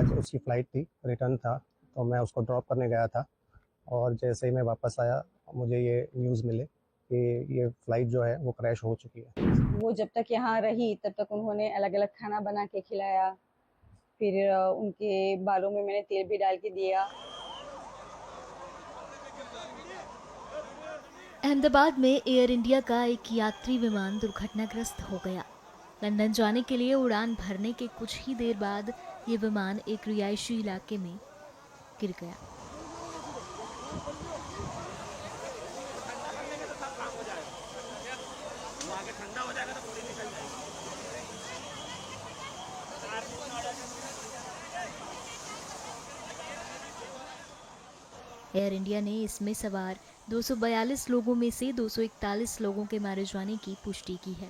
आज उसकी फ़्लाइट थी, रिटर्न था, तो मैं उसको ड्रॉप करने गया था और जैसे ही मैं वापस आया मुझे ये न्यूज़ मिले कि ये फ़्लाइट जो है वो क्रैश हो चुकी है। वो जब तक यहाँ रही तब तक उन्होंने अलग-अलग खाना बना के खिलाया। फिर उनके बालों में मैंने तेल भी डाल के दिया। अहमदाबाद में एयर इंडिया का एक यात्री विमान दुर्घटनाग्रस्त हो गया। लंदन जाने के लिए उड़ान भरने के कुछ ही देर बाद ये विमान एक रिहायशी इलाके में गिर गया। एयर इंडिया ने इसमें सवार 242 लोगों में से 241 लोगों के मारे जाने की पुष्टि की है।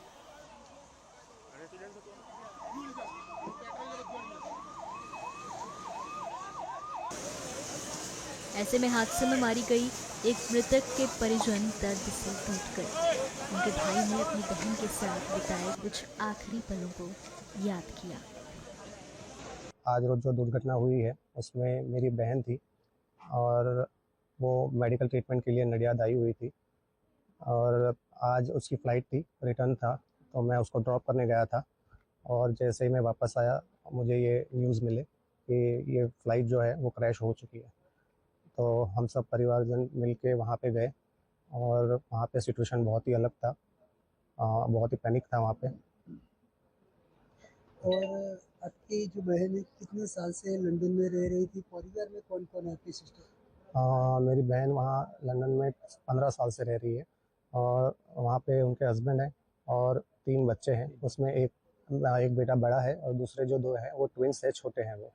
ऐसे में हादसे में मारी गई एक मृतक के परिजन दर्द से टूट गए। उनके भाई ने अपनी बहन के साथ बिताए कुछ आखिरी पलों को याद किया। आज रोज़ जो दुर्घटना हुई है उसमें मेरी बहन थी और वो मेडिकल ट्रीटमेंट के लिए नडियाद आई हुई थी और आज उसकी फ़्लाइट थी, रिटर्न था, तो मैं उसको ड्रॉप करने गया था और जैसे ही मैं वापस आया मुझे ये न्यूज़ मिले कि ये फ़्लाइट जो है वो क्रैश हो चुकी है। तो हम सब परिवारजन मिल के वहाँ पे गए और वहाँ पे सिचुएशन बहुत ही अलग था। बहुत ही पैनिक था वहाँ पे। और आपकी जो बहन है कितने साल से लंदन में रह रही थी? परिवार में कौन-कौन है आपकी सिस्टर? मेरी बहन वहाँ लंदन में 15 साल से रह रही है और वहाँ पे उनके हस्बैंड हैं और 3 बच्चे हैं। उसमें एक बेटा बड़ा है और दूसरे जो 2 हैं वो ट्विन्स हैं, छोटे हैं वो।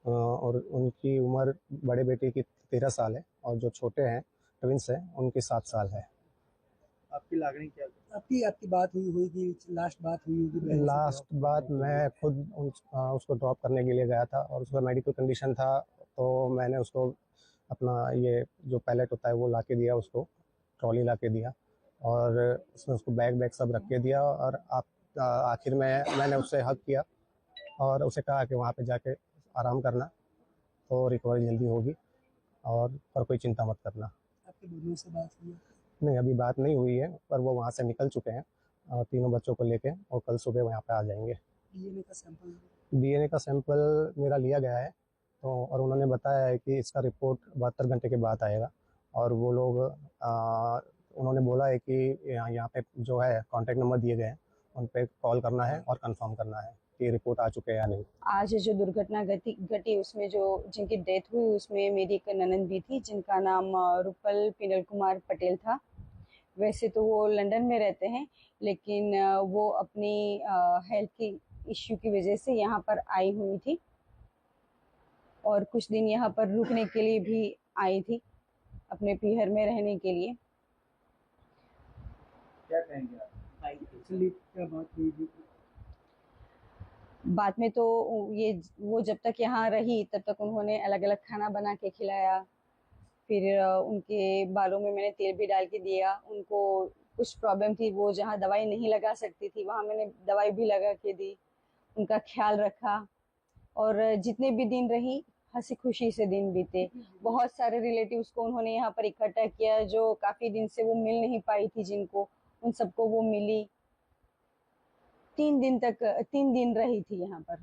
और उनकी उम्र बड़े बेटे की 13 साल है और जो छोटे हैं ट्विन्स हैं उनकी 7 साल है। आपकी लागणी क्या? आपकी आपकी बात हुई होगी, लास्ट बात हुई होगी बहन से? लास्ट बात मैं खुद उसको ड्रॉप करने के लिए गया था और उसका मेडिकल कंडीशन था, तो मैंने उसको अपना ये जो पैलेट होता है वो ला के दिया, उसको ट्रॉली ला के दिया और उसमें उसको बैग वैग सब रख के दिया और आखिर में मैंने उससे हग किया और उसे कहा कि वहाँ पे जाके आराम करना तो रिकवरी जल्दी होगी और कोई चिंता मत करना। आपके बहनों से बात हुई? नहीं, अभी बात नहीं हुई है पर वो वहाँ से निकल चुके हैं तीनों बच्चों को लेके और कल सुबह वो यहाँ पे आ जाएंगे। डीएनए का सैंपल? डीएनए का सैंपल मेरा लिया गया है, तो और उन्होंने बताया है कि इसका रिपोर्ट 72 घंटे के बाद आएगा और वो लोग उन्होंने बोला है कि यहाँ पे जो है कॉन्टैक्ट नंबर दिए गए हैं उन पे कॉल करना है और कंफर्म करना है कि रिपोर्ट आ चुके हैं या नहीं। आज जो दुर्घटना घटी उसमें जो जिनकी डेथ हुई उसमें मेरी एक ननंद भी थी जिनका नाम रुपल पिनल कुमार पटेल था। वैसे तो वो लंदन में रहते हैं लेकिन वो अपनी हेल्थ की इश्यू की वजह से यहाँ पर आई हुई थी और कुछ दिन यहाँ पर रुकने के लिए भी आई थी, अपने पीहर में रहने के लिए। क्या कहेंगे आप? एक्चुअली क्या बात हुई थी? बाद में तो ये वो जब तक यहाँ रही तब तक उन्होंने अलग-अलग खाना बना के खिलाया। फिर उनके बालों में मैंने तेल भी डाल के दिया। उनको कुछ प्रॉब्लम थी, वो जहाँ दवाई नहीं लगा सकती थी वहाँ मैंने दवाई भी लगा के दी, उनका ख्याल रखा और जितने भी दिन रही हंसी खुशी से दिन बीते। बहुत सारे रिलेटिव्स को उन्होंने यहाँ पर इकट्ठा किया जो काफी दिन से वो मिल नहीं पाई थी, जिनको उन सबको वो मिली। 3 दिन रही थी यहाँ पर।